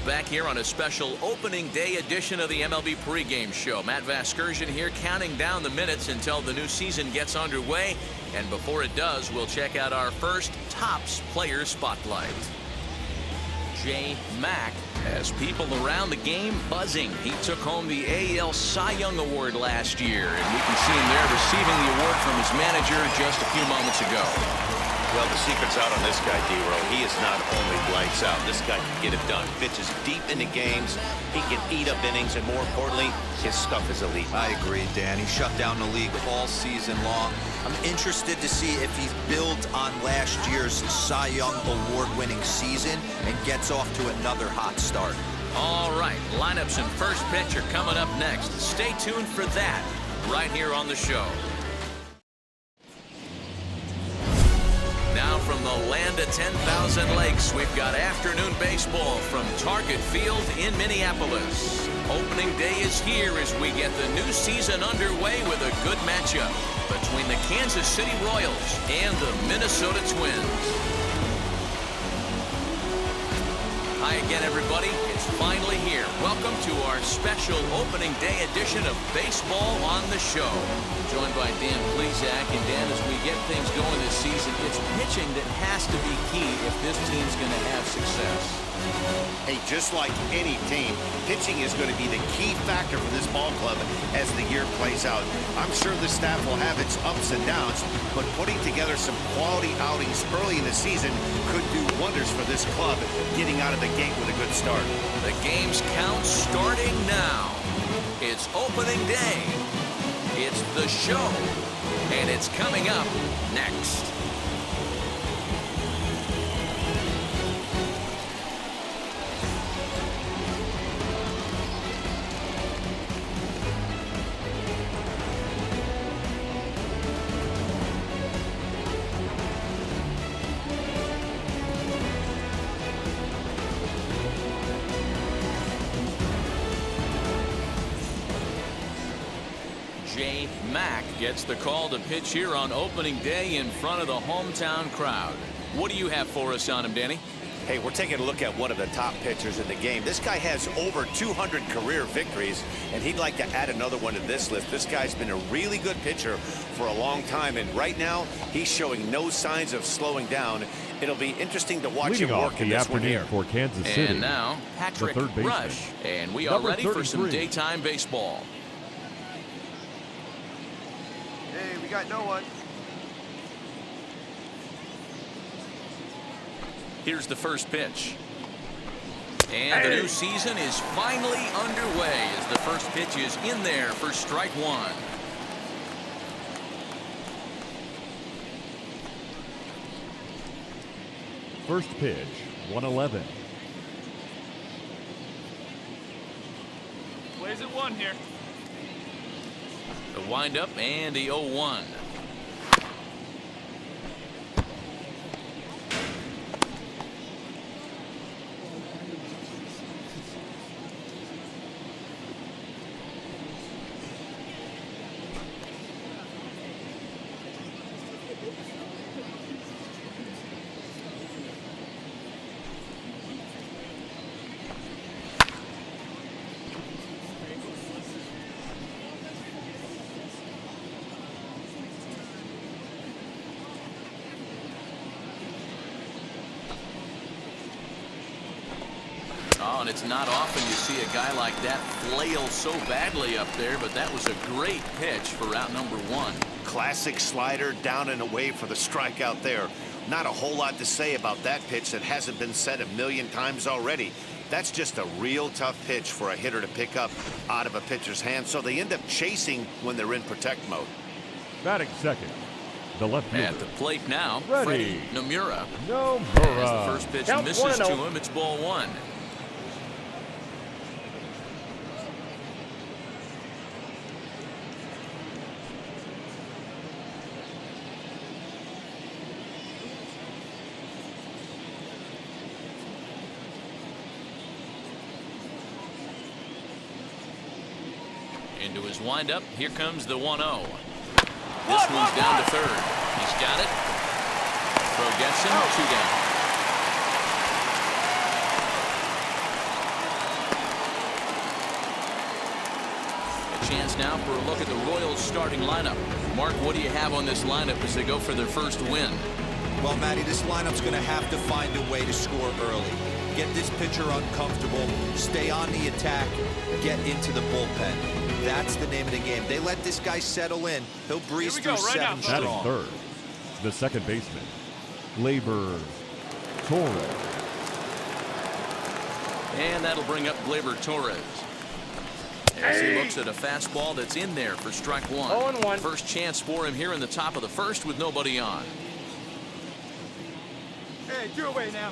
back here on a special opening day edition of the MLB pregame show. Matt Vasgersian here counting down the minutes until the new season gets underway. And before it does, we'll check out our first Topps Player Spotlight. J. Mack has people around the game buzzing. He took home the AL Cy Young Award last year, and we can see him there receiving the award from his manager just a few moments ago. Well, the secret's out on this guy, D-Roll. He is not only lights out. This guy can get it done. Pitches deep into games. He can eat up innings, and more importantly, his stuff is elite. I agree, Dan. He shut down the league all season long. I'm interested to see if he's built on last year's Cy Young award-winning season and gets off to another hot start. All right, lineups and first pitch are coming up next. Stay tuned for that right here on the show. Now from the land of 10,000 lakes, we've got afternoon baseball from Target Field in Minneapolis. Opening day is here as we get the new season underway with a good matchup between the Kansas City Royals and the Minnesota Twins. Hi again, everybody. It's finally here. Welcome to our special opening day edition of Baseball on the Show. Joined by Dan Plesac. And Dan, as we get things going this season, it's pitching that has to be key if this team's going to have success. Hey, just like any team, pitching is going to be the key factor for this ball club as the year plays out. I'm sure the staff will have its ups and downs, but putting together some quality outings early in the season could do wonders for this club getting out of the gate with a good start. The game's count starting now. It's opening day. It's the show. And it's coming up next. J. Mack gets the call to pitch here on opening day in front of the hometown crowd. What do you have for us on him, Danny? Hey, we're taking a look at one of the top pitchers in the game. This guy has over 200 career victories, and he'd like to add another one to this list. This guy's been a really good pitcher for a long time, and right now he's showing no signs of slowing down. It'll be interesting to watch him work in this one here. For Kansas City. And now Patrick Rush, and we are ready for some daytime baseball. Hey, we got no one. Here's the first pitch. And the new season is finally underway as the first pitch is in there for strike one. First pitch, 111. Plays at one here. The windup and the 0-1. Oh, and it's not often you see a guy like that flail so badly up there, but that was a great pitch for out number one. Classic slider down and away for the strikeout there. Not a whole lot to say about that pitch that hasn't been said a million times already. That's just a real tough pitch for a hitter to pick up out of a pitcher's hand, so they end up chasing when they're in protect mode. Batting second, the left fielder. At the plate now, Ready. Freddie Nomura. Nomura. As the first pitch Count misses 1-0. to him, it's ball one. Into his windup, here comes the 1-0. This one's down to third. He's got it. Throw gets him, 2 down. chance now for a look at the Royals starting lineup. Mark, what do you have on this lineup as they go for their first win? Well, Matty, this lineup's going to have to find a way to score early. Get this pitcher uncomfortable, stay on the attack, get into the bullpen. That's the name of the game. They let this guy settle in. He'll breeze through 7 strong. Batting third, the second baseman, Gleyber Torres. And that'll bring up Gleyber Torres. As he looks at a fastball that's in there for strike one. 0-1. First chance for him here in the top of the first with nobody on. Hey, get away now.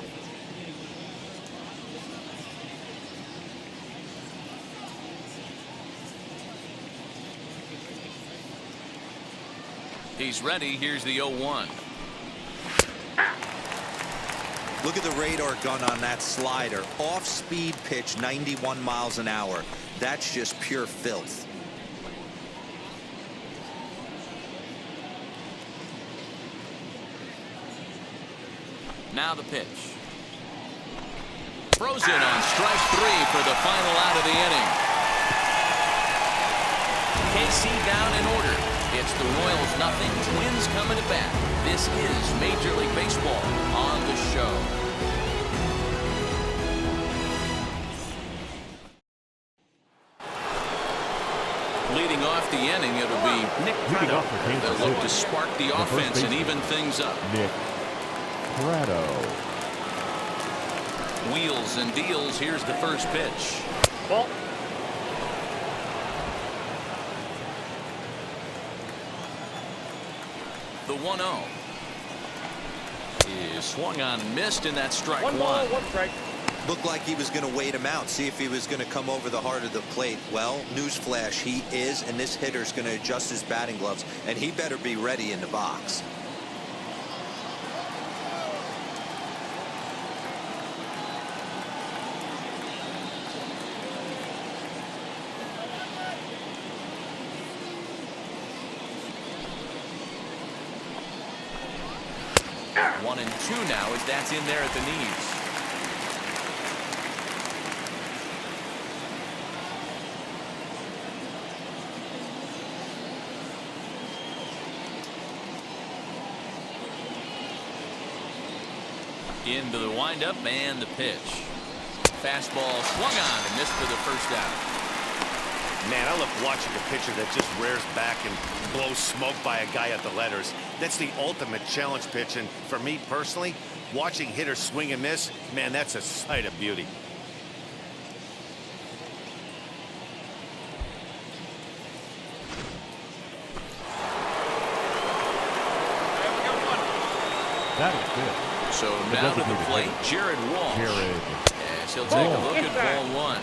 He's ready. Here's the 0-1. Look at the radar gun on that slider. Off-speed pitch, 91 miles an hour. That's just pure filth. Now the pitch. Throws in on strike 3 for the final out of the inning. KC down in order. It's the Royals nothing, Twins coming to bat. This is Major League Baseball on the show. Leading off the inning, it'll be Nick Prado. They'll look to spark the offense and even things up. Nick Prado. Wheels and deals. Here's the first pitch. Ball. The 1-0 is swung on and missed, and that's strike 1 ball, 1 strike. Looked like he was going to wait him out, see if he was going to come over the heart of the plate. Well, newsflash, he is, and this hitter's going to adjust his batting gloves, and he better be ready in the box. One and 2 now as that's in there at the knees. Into the windup and the pitch. Fastball swung on and missed for the first out. Man, I love watching a pitcher that just rears back and blows smoke by a guy at the letters. That's the ultimate challenge pitch, and for me personally, watching hitters swing and miss, man, that's a sight of beauty. That is good. So now to the plate, Jared Walsh. As he'll take a look at ball 1.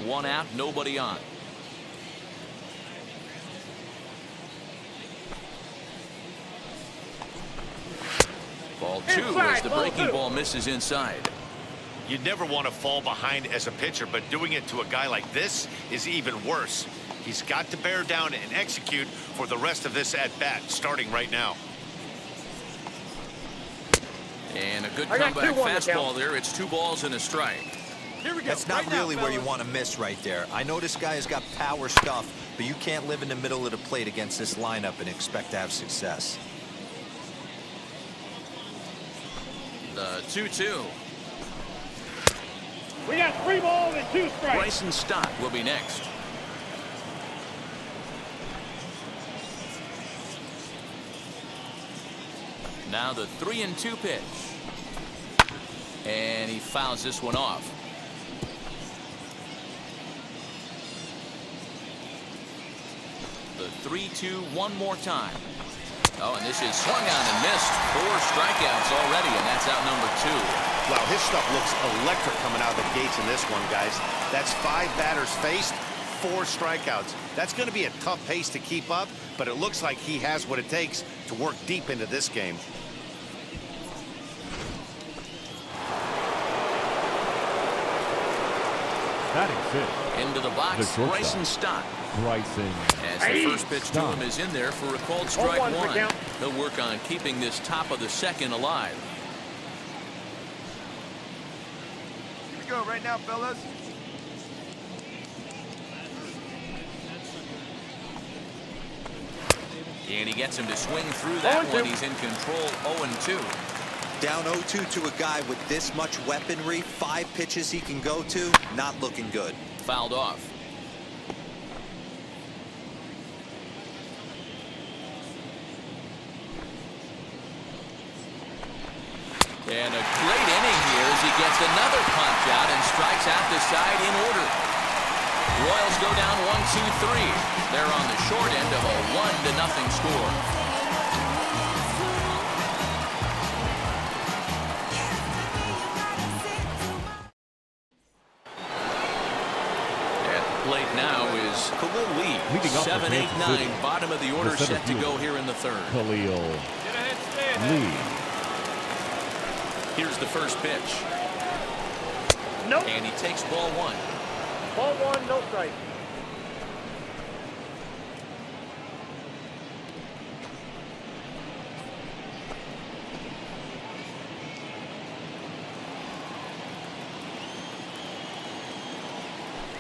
One out, nobody on. Ball 2 as the breaking ball misses inside. You never want to fall behind as a pitcher, but doing it to a guy like this is even worse. He's got to bear down and execute for the rest of this at-bat, starting right now. And a good comeback fastball there. It's 2 balls and a strike. Here we go. That's not really where you want to miss right there. I know this guy has got power stuff, but you can't live in the middle of the plate against this lineup and expect to have success. The 2-2. We got 3 balls and 2 strikes. Bryson Stott will be next. Now the 3-2 pitch. And he fouls this one off. The 3-2 one more time. Oh, and this is swung on and missed. 4 strikeouts already, and that's out number 2. Wow, his stuff looks electric coming out of the gates in this one, guys. That's 5 batters faced, 4 strikeouts. That's going to be a tough pace to keep up, but it looks like he has what it takes to work deep into this game. Batting 5th. Into the box, Bryson Stott. Bryson. As the first pitch to him is in there for a called strike 1. He'll work on keeping this top of the second alive. go right now, fellas. And he gets him to swing through that one. He's in control, 0-2. Down 0-2 to a guy with this much weaponry, 5 pitches he can go to, not looking good. Fouled off. And a great inning here as he gets another punch out and strikes out the side in order. Royals go down 1-2-3. They're on the short end of a 1-0 score. At the plate now is Khalil Lee. Leading up for 7, 8, Kansas 9. City. Bottom of the order The center set to fielder. go here in the third. Khalil Lee. Here's the first pitch. Nope. And he takes ball 1. Ball 1, no strike.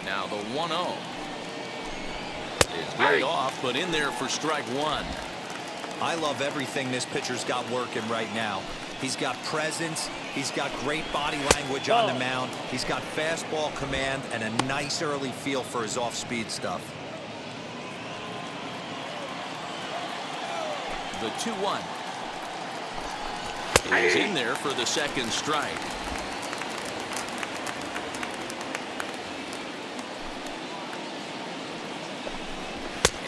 Now the 1-0 is laid off, but in there for strike 1. I love everything this pitcher's got working right now. He's got presence, he's got great body language on the mound, he's got fastball command and a nice early feel for his off-speed stuff. The 2-1 is in there for the second strike.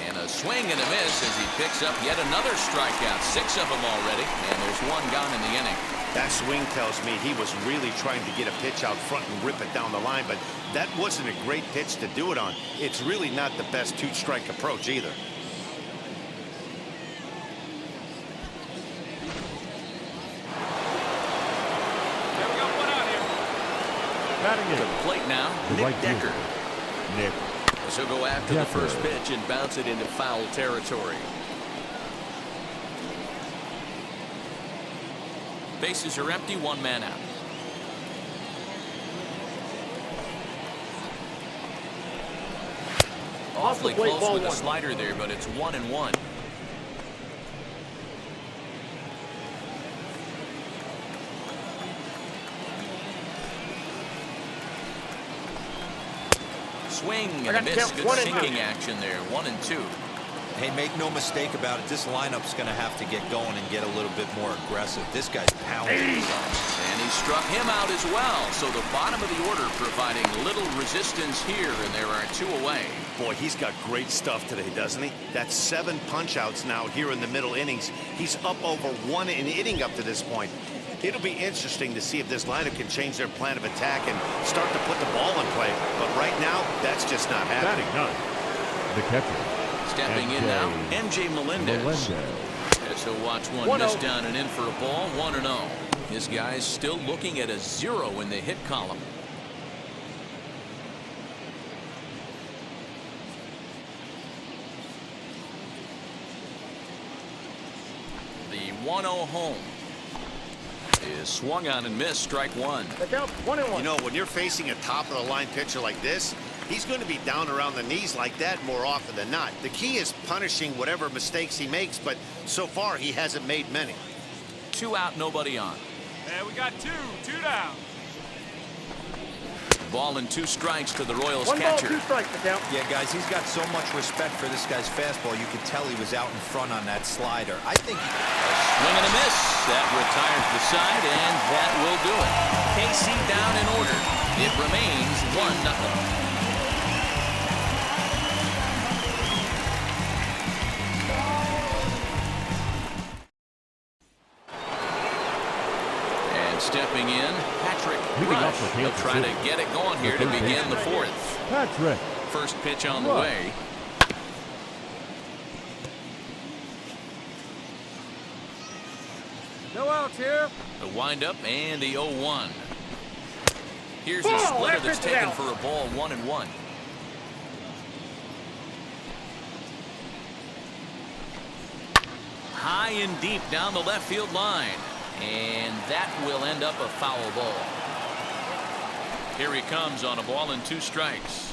And a swing and a miss as he picks up yet another strikeout. 6 of them already, and there's 1 gone in the inning. That swing tells me he was really trying to get a pitch out front and rip it down the line, but that wasn't a great pitch to do it on. It's really not the best 2-strike approach either. Batting To in. the plate now, The Nick right Decker. fielder. Nick. So go after the first pitch and bounce it into foul territory. Bases are empty, 1 man out. Awfully plate, close ball with a 1. slider there, but it's 1-1. Swing and a miss. Good sinking action there. 1-2. Hey, make no mistake about it, this lineup's going to have to get going and get a little bit more aggressive. This guy's pounding. And he struck him out as well. So the bottom of the order providing little resistance here, and there are 2 away. Boy, he's got great stuff today, doesn't he? That's 7 punch-outs now here in the middle innings. He's up over 1 an inning up to this point. It'll be interesting to see if this lineup can change their plan of attack and start to put the ball in play. But right now, that's just not happening. Batting 9. The catcher. Stepping in now, MJ Melendez. So watch one miss down and in for a ball. 1-0. His guy's still looking at a 0 in the hit column. The 1-0 home is swung on and missed. Strike 1. The count 1-1. You know, when you're facing a top-of-the-line pitcher like this, he's going to be down around the knees like that more often than not. The key is punishing whatever mistakes he makes, but so far he hasn't made many. 2 out, nobody on. And we got 2 down. Ball and 2 strikes to the Royals 1 ball, catcher. 2 strikes, the count. Yeah, guys, he's got so much respect for this guy's fastball. You could tell he was out in front on that slider. I think Swing and a miss. That retires the side, and that will do it. KC down in order. It remains 1-0. And stepping in, Patrick Leading Rush. off for He'll Kansas try to City. get it going here to The third begin the baseman. 4th. Patrick. First pitch on the Rush. way. No outs here. The windup and the 0-1. Here's Ball, the splitter that that's pitch is taken out. for a ball. 1-1. High and deep down the left field line. And that will end up a foul ball. Here he comes on a ball and 2 strikes.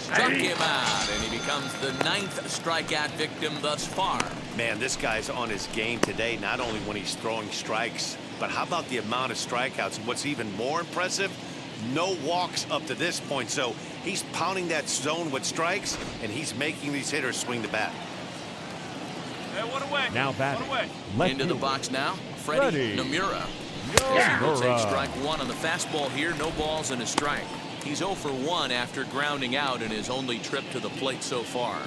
Struck him out, and he becomes the 9th strikeout victim thus far. Man, this guy's on his game today, not only when he's throwing strikes, but how about the amount of strikeouts? And what's even more impressive, no walks up to this point. So he's pounding that zone with strikes, and he's making these hitters swing the bat. Hey, one away. Now batting. One away. Left Into the field. box now, Freddie Nomura. As he will take strike 1 on the fastball here. No balls and a strike. He's 0 for 1 after grounding out in his only trip to the plate so far.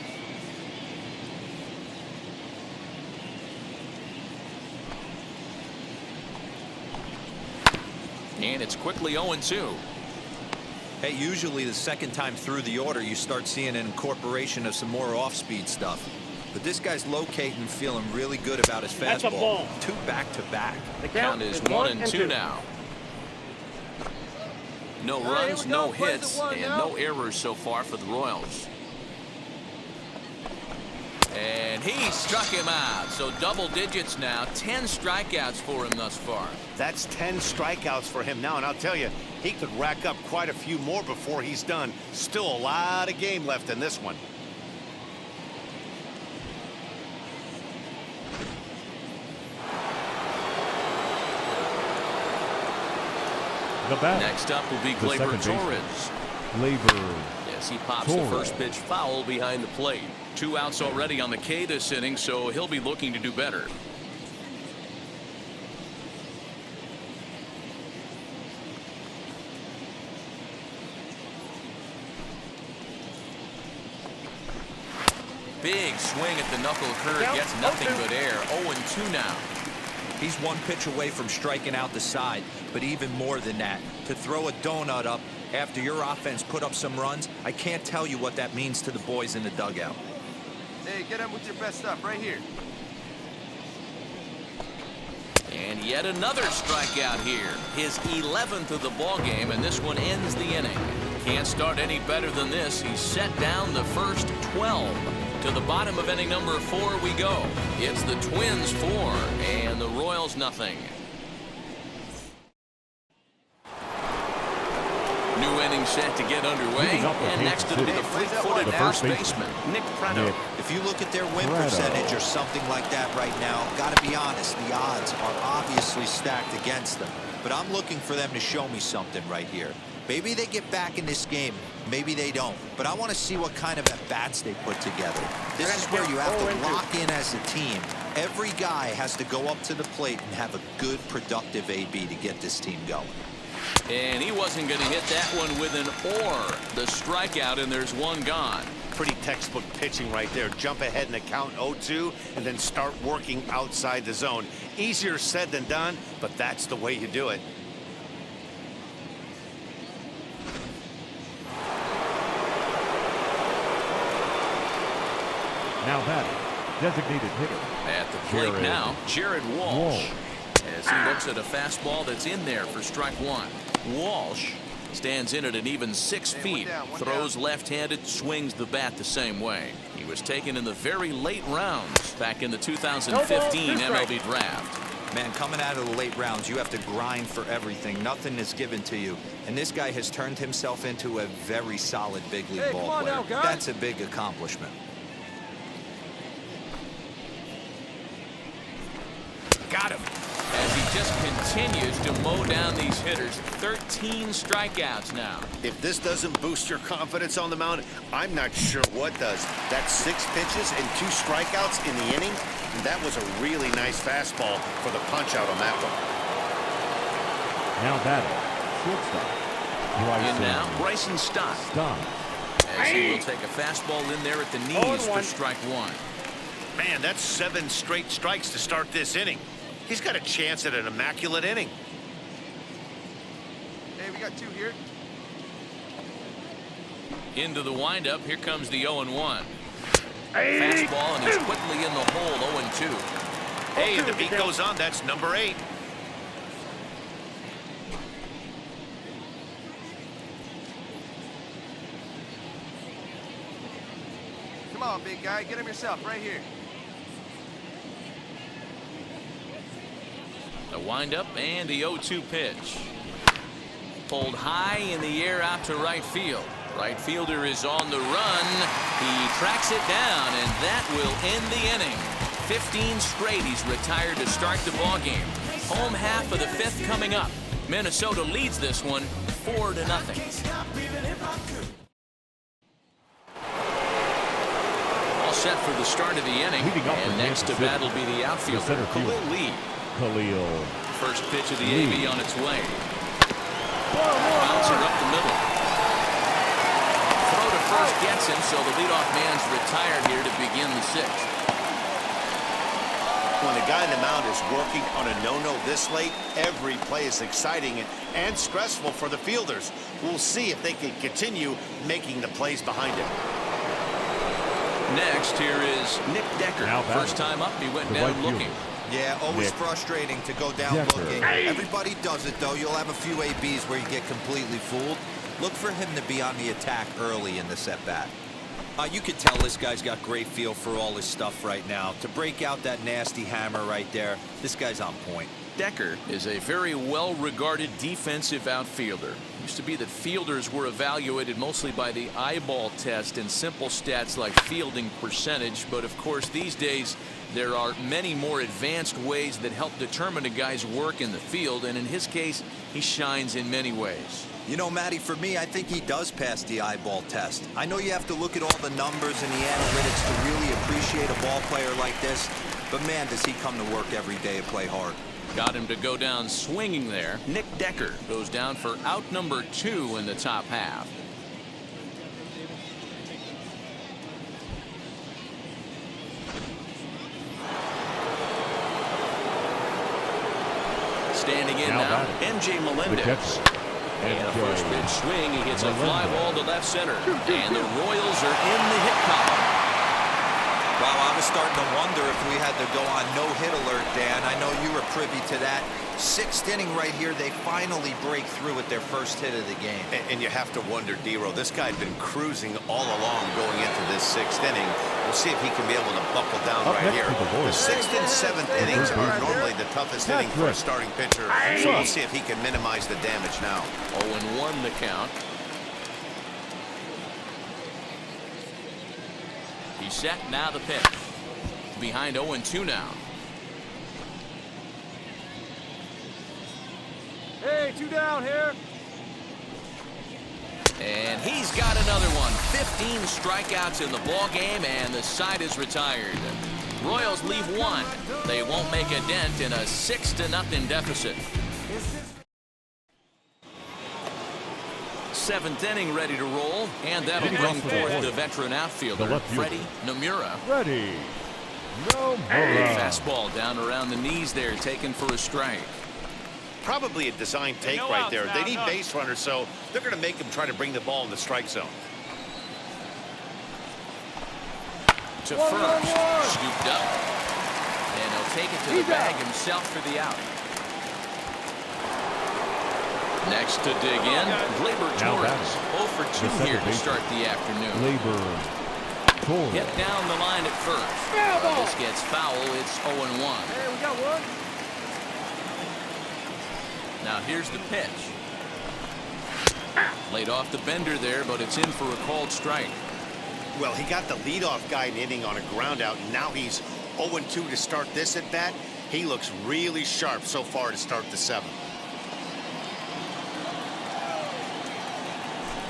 And it's quickly 0-2. Hey, usually the second time through the order, you start seeing an incorporation of some more off-speed stuff. But this guy's locating, feeling really good about his That's a fastball. ball. 2 back-to-back. The count is 1-2 now. No runs, no hits, and no errors so far for the Royals. And he struck him out. So double digits now. 10 strikeouts for him thus far. That's 10 strikeouts for him now, and I'll tell you, he could rack up quite a few more before he's done. Still a lot of game left in this one. The bat. Next up will be The Gleyber second baseman. Torres. Gleyber. Yes, he pops the first pitch foul behind the plate. 2 outs already on the K this inning, so he'll be looking to do better. Big swing at the knuckle curve, gets nothing but air. 0-2 now. He's 1 pitch away from striking out the side, but even more than that, to throw a donut up after your offense put up some runs, I can't tell you what that means to the boys in the dugout. Hey, get him with your best stuff right here. And yet another strikeout here. His 11th of the ball game, and this one ends the inning. Can't start any better than this. He's set down the first 12. To the bottom of inning number 4 we go. It's the Twins 4 and the Royals nothing. New inning set to get underway, and next it'll be the fleet-footed first baseman, Nick Prado. If you look at their win percentage or something like that right now, gotta be honest, the odds are obviously stacked against them. But I'm looking for them to show me something right here. Maybe they get back in this game, maybe they don't. But I want to see what kind of at-bats they put together. This is where you have to lock in as a team. Every guy has to go up to the plate and have a good, productive AB to get this team going. And he wasn't going to hit that one with an or. The strikeout, and there's 1 gone. Pretty textbook pitching right there. Jump ahead in the count 0-2 and then start working outside the zone. Easier said than done, but that's the way you do it. Now batting. Designated hitter. At the plate now, Jared Walsh. As he looks at a fastball that's in there for strike 1. Walsh stands in at an even 6 feet. Throws left-handed, swings the bat the same way. He was taken in the very late rounds back in the 2015 MLB draft. Man, coming out of the late rounds, you have to grind for everything. Nothing is given to you. And this guy has turned himself into a very solid big league ball player. That's a big accomplishment. Got him. As he just continues to mow down these hitters. 13 strikeouts now. If this doesn't boost your confidence on the mound, I'm not sure what does. That's 6 pitches and 2 strikeouts in the inning. And that was a really nice fastball for the punch out on that one. Now batting. Shortstop. In now, Bryson Stott. As he will take a fastball in there at the knees for strike 1. Man, that's 7 straight strikes to start this inning. He's got a chance at an immaculate inning. Hey, we got 2 here. Into the windup. Here comes the 0-1. Fastball, and he's quickly in the hole. 0-2. Hey, and the beat goes on. That's number 8. Come on, big guy. Get him yourself right here. The windup and the 0-2 pitch. Pulled high in the air out to right field. Right fielder is on the run. He tracks it down, and that will end the inning. 15 straight he's retired to start the ball game. Home half of the fifth coming up. Minnesota leads this one 4-0. All set for the start of the inning. And next to bat will be the outfielder, Khalil Lee. First pitch of the AB on its way. Bouncer up the middle. Throw to first gets him, so the leadoff man's retired here to begin the sixth. When the guy in the mound is working on a no-no this late, every play is exciting and stressful for the fielders. We'll see if they can continue making the plays behind him. Next, here is Nick Decker. First time up, he went down looking. Yeah, always frustrating to go down looking. Everybody does it, though. You'll have a few ABs where you get completely fooled. Look for him to be on the attack early in the set-bat. You can tell this guy's got great feel for all his stuff right now. To break out that nasty hammer right there, this guy's on point. Decker is a very well-regarded defensive outfielder. Used to be that fielders were evaluated mostly by the eyeball test and simple stats like fielding percentage, but of course these days there are many more advanced ways that help determine a guy's work in the field, and in his case he shines in many ways. You know, Matty, for me, I think he does pass the eyeball test. I know you have to look at all the numbers and the analytics to really appreciate a ball player like this, but man, does he come to work every day and play hard. Got him to go down swinging there. Nick Decker goes down for out number 2 in the top half. Standing in now, MJ Melendez. And a first pitch swing. He hits a fly ball to left center. And the Royals are in the hit column. Wow, I was starting to wonder if we had to go on no-hit alert, Dan. I know you were privy to that. Sixth inning right here, they finally break through with their first hit of the game. And you have to wonder, D-Row, this guy had been cruising all along going into this sixth inning. We'll see if he can be able to buckle down right here. The sixth and seventh innings are normally the toughest inning for a starting pitcher, so we'll see if he can minimize the damage now. 0-1 the count. He's set, now the pitch. Behind 0-2 now. Hey, 2 down here. And he's got another one. 15 strikeouts in the ball game, and the side is retired. Royals leave 1. They won't make a dent in a 6-0 deficit. 7th inning ready to roll, and that'll bring forth the veteran outfielder, Freddie Nomura. Fastball down around the knees there, taken for a strike. Probably a design take right there. They need base runners, so they're going to make him try to bring the ball in the strike zone. To first, scooped up, and he'll take it to the bag himself for the out. Next to dig in, Gleyber Torres. 0 for 2 here to start the afternoon. Hit down the line at first. This gets foul. It's 0-1. Hey, we got one. Now here's the pitch. Laid off the bender there, but it's in for a called strike. Well, he got the leadoff guy in inning on a ground out, and now he's 0-2 to start this at bat. He looks really sharp so far to start the 7th.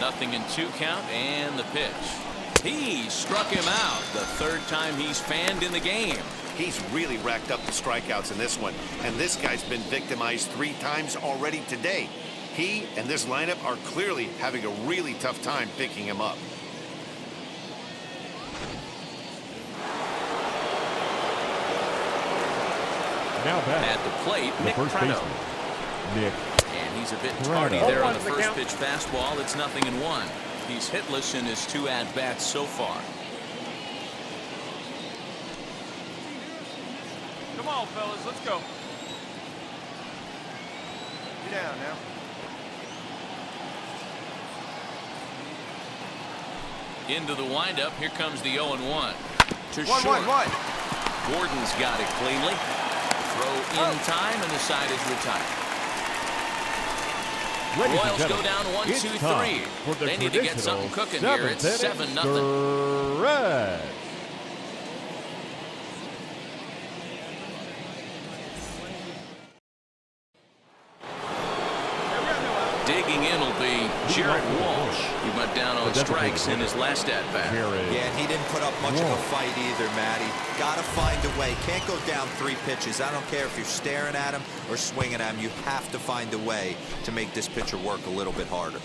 0-2 count, and the pitch. He struck him out. The 3rd time he's fanned in the game. He's really racked up the strikeouts in this one, and this guy's been victimized 3 times already today. He and this lineup are clearly having a really tough time picking him up. At the plate, Nick Prado. And he's a bit tardy there on the first pitch fastball. It's 0-1. He's hitless in his 2 at-bats so far. Come on, fellas, let's go. Get down now. Into the windup. Here comes the 0-1. To One, short. Gordon's got it cleanly. Throw in time, and the side is retired. Royals go down 1-2-3. They need to get something cooking here. It's 7-0. Stretch. Digging in will be Jared Walsh. He went down on strikes in his last at-bat. Yeah, and he didn't put up much of a fight either, Matty. Got to find a way. Can't go down 3 pitches. I don't care if you're staring at him or swinging at him. You have to find a way to make this pitcher work a little bit harder.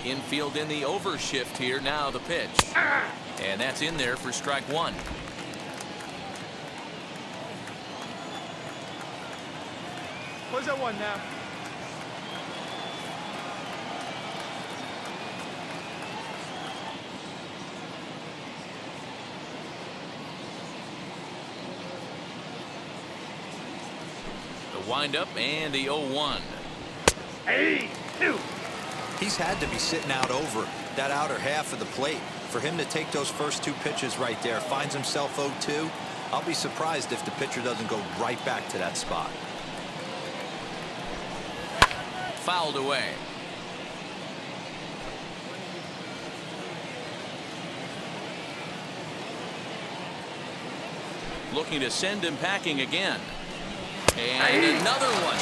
Infield in the overshift here. Now the pitch. And that's in there for strike 1. Where's that one now? The windup and the 0-1. Hey, 2. He's had to be sitting out over that outer half of the plate. For him to take those first 2 pitches right there, finds himself 0-2. I'll be surprised if the pitcher doesn't go right back to that spot. Fouled away. Looking to send him packing again. And another one.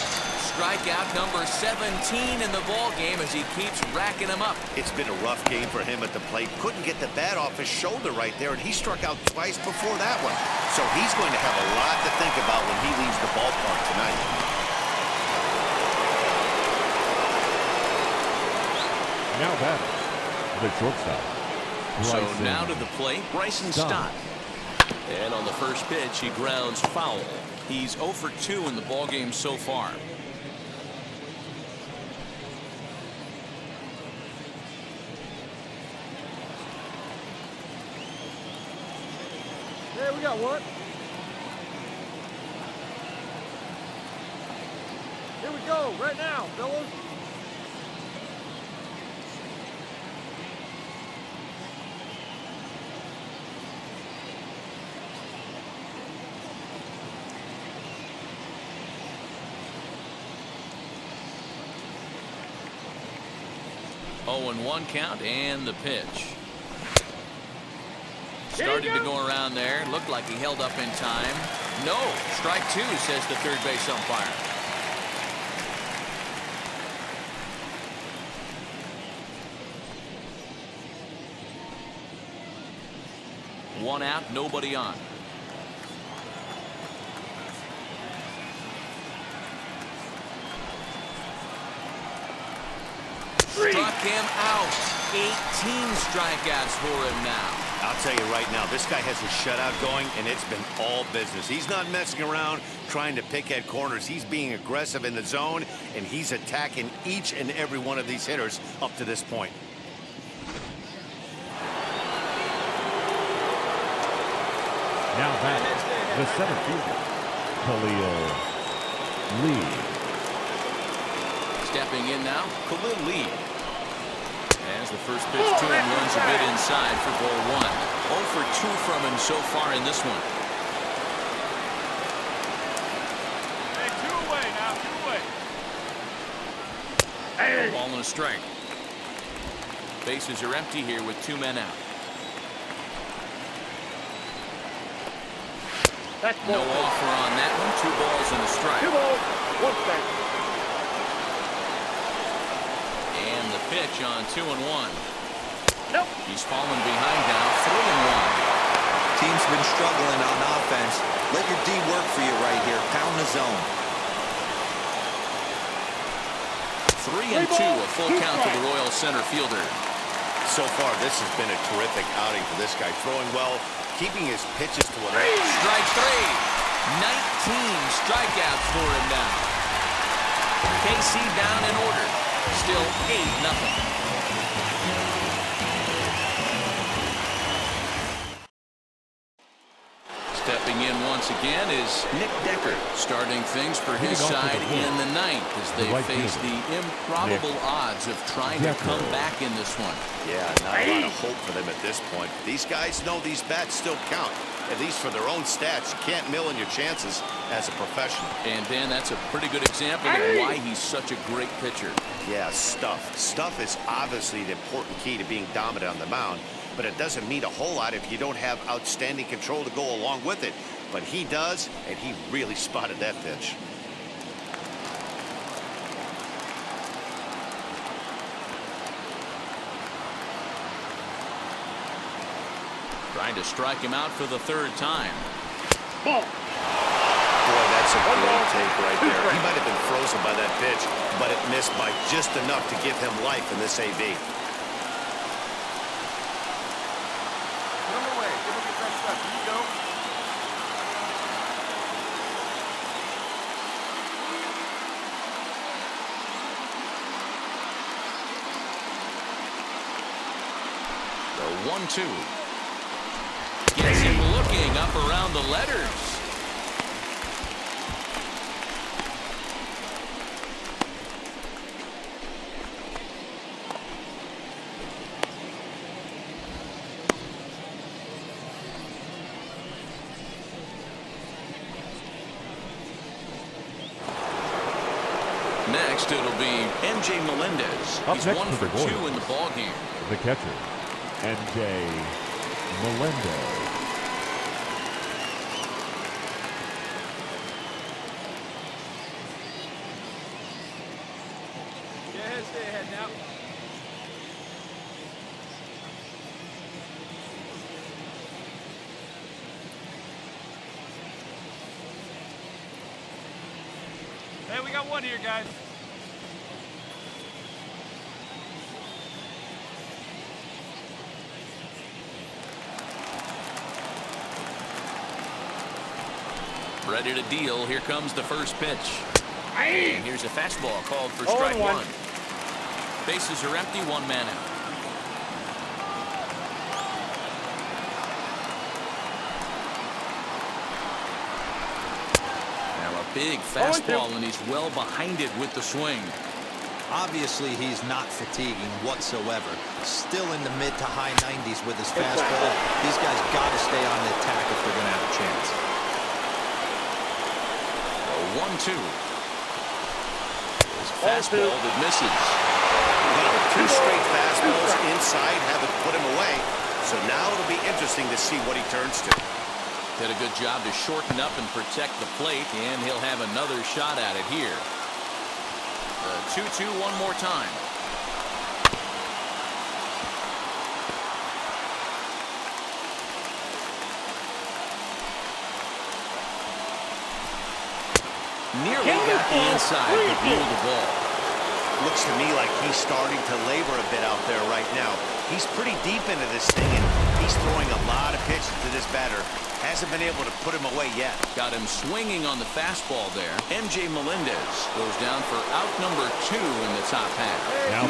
Strikeout number 17 in the ball game as he keeps racking them up. It's been a rough game for him at the plate. Couldn't get the bat off his shoulder right there, and he struck out twice before that one. So he's going to have a lot to think about when he leaves the ballpark tonight. Now batting, the shortstop. So now to the plate, Bryson Stott. And on the first pitch, he grounds foul. He's 0 for 2 in the ballgame so far. Hey, we got one. Here we go, right now, fellas. Oh, and 1 count and the pitch. Started to go around there. Looked like he held up in time. No. Strike 2, says the third base umpire. One out, nobody on. Struck him out. 18 strikeouts for him now. I'll tell you right now, this guy has a shutout going, and it's been all business. He's not messing around trying to pick at corners. He's being aggressive in the zone, and he's attacking each and every one of these hitters up to this point. Now batting, the center fielder, Khalil Lee. Stepping in now, Khalil Lee. As the first pitch to him runs a bit inside for ball 1. 0 for 2 from him so far in this one. Hey, 2 away now, 2 away. Ball and a strike. Bases are empty here with 2 men out. No offer on that one. 2 balls and a strike. 2 balls, 1 strike. And the pitch on 2-1. Nope. He's fallen behind now. 3-1. Team's been struggling on offense. Let your D work for you right here. Pound the zone. 3-2. A full count to the Royal center fielder. So far, this has been a terrific outing for this guy. Throwing well, keeping his pitches to an edge. Strike 3. 19 strikeouts for him now. KC down in order. Still 8-0. Stepping in once again is Nick Decker, starting things for his side in the ninth as they face the improbable odds of trying to come back in this one. Yeah, not a lot of hope for them at this point. These guys know these bats still count, at least for their own stats. You can't mill in your chances as a professional. And Dan, that's a pretty good example of why he's such a great pitcher. Yeah, stuff. Stuff is obviously the important key to being dominant on the mound, but it doesn't mean a whole lot if you don't have outstanding control to go along with it. But he does, and he really spotted that pitch. Trying to strike him out for the third time. Ball. Boy, that's a great take right there. He might have been frozen by that pitch, but it missed by just enough to give him life in this AB. The 1-2. Gets him looking up around the letters. Next, it'll be MJ Melendez. He's 1 for 2 in the ballgame. The catcher, MJ Melendez. Stay ahead now. Hey, we got one here, guys. Ready to deal. Here comes the first pitch. And here's a fastball called for strike one. Bases are empty, 1 man out. Now a big fastball, and he's well behind it with the swing. Obviously, he's not fatiguing whatsoever. Still in the mid to high 90s with his fastball. These guys got to stay on the attack if they're going to have a chance. A 1-2. His fastball that misses. Two straight fastballs inside haven't put him away. So now it'll be interesting to see what he turns to. Did a good job to shorten up and protect the plate, and he'll have another shot at it here. 2-2 one more time. Nearly got the inside to rule the ball. Looks to me like he's starting to labor a bit out there right now. He's pretty deep into this thing, and he's throwing a lot of pitches to this batter. Hasn't been able to put him away yet. Got him swinging on the fastball there. MJ Melendez goes down for out number 2 in the top half.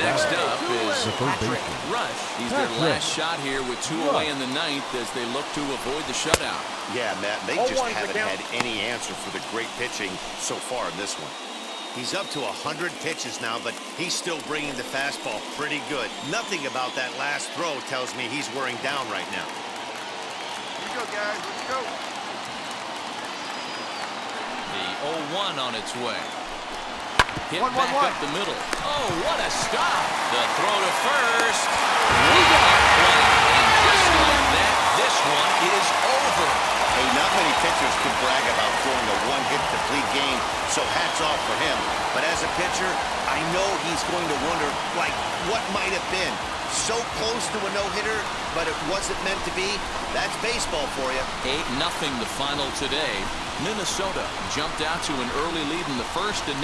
Next up is Patrick Rush. He's their last shot here with 2 away in the ninth as they look to avoid the shutout. Yeah, Matt, they just haven't had any answer for the great pitching so far in this one. He's up to 100 pitches now, but he's still bringing the fastball pretty good. Nothing about that last throw tells me he's wearing down right now. Here we go, guys. Let's go. The 0-1 on its way. Hit back up the middle. Oh, what a stop. The throw to first. And just like that, this one is over. Hey, not many pitchers can brag about throwing a one-hit complete game, so hats off for him. But as a pitcher, I know he's going to wonder, like, what might have been. So close to a no-hitter, but it wasn't meant to be. That's baseball for you. 8-0 the final today. Minnesota jumped out to an early lead in the first and